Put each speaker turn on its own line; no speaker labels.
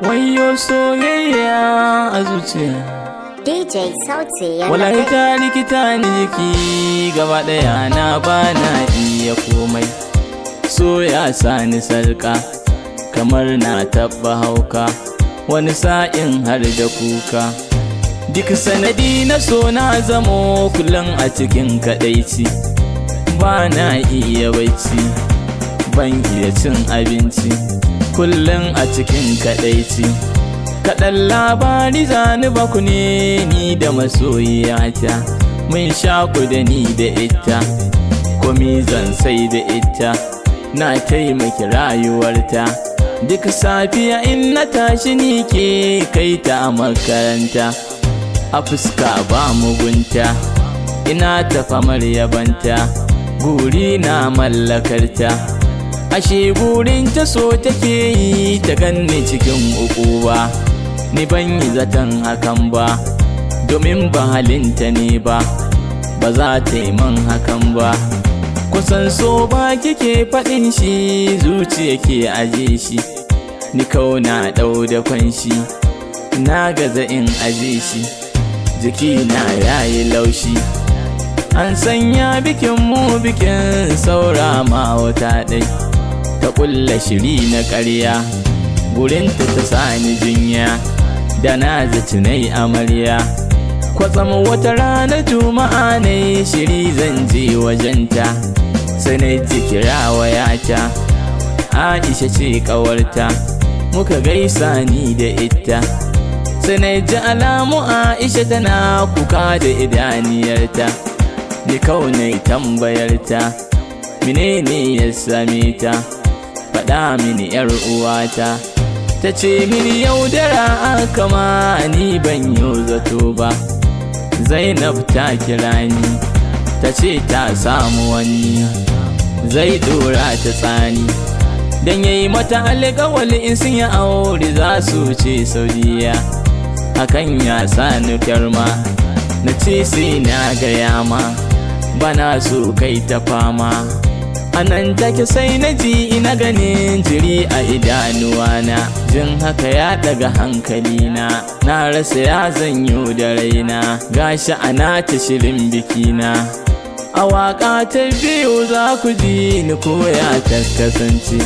Wayo soyayya a zuciya
DJ Sauti ya
wallahi ta rikita ni jiki gaba daya na bana iya komai. So ya sani sarka kamar na taba hauka, wani sa'in har da kuka. Duk sanadi na so na zamo kullum a cikin kadaici, ba na iya bacci, ban iya cin abinci, kullum a cikin kadaici. Kaɗan labari zani baku ne ni da masoyiyata, mun shaku da ni da ita, komi zan sai da ita, na taimaki rayuwarta. Duk safiya in na tashi ni ke kai ta a makaranta, a fuska ba mugunta, ina ta famar yabanta, guri na mallakarta. Ashe burin ta so take yi ta ganni cikin ukuba, ni ban yi zaton hakan ba, domin ba halinta ne ba, ba za ta yi man hakan ba. Kusan so ba kike faɗin shi, zuciya ke aje shi, ni kauna ɗau da kwanshi, na gaza in aje shi, jiki na yayi laushi. An sanya bikin mu bikin saura ma wata ɗai, ta ƙulla shiri na ƙarya, gurinta ta sani jinya, da na zaci nai amarya. Kwatsam wata ranar juma'a ne shiri zan je wajenta, sai na ji kira wayata, Aisha ce ƙawarta, muka gaisa ni da ita, sai na ji alamu Aisha tana kuka da idaniyarta. Ni kaunai tambayarta, menene ya same ta, faɗa mini yar uwata. Ta ce mini yaudara aka ma ni ban yi zato ba, Zainab ta kira ni, ta ce ta samu wani zai dora ta tsani, dan yayi mata alƙawali in sun yi aure za su ce Saudiya. Hakan ya sani kyarma, na ce sai na gaya ma, bana so kai ta fama. Anan take sai na ji ina ganin jiri a idanuwana, jin haka ya daga hankalina, na rasa ya zanyo da raina, gashi ana ta shirin bikina. A waƙa ta biyu za ku ji ni koya ta kasance.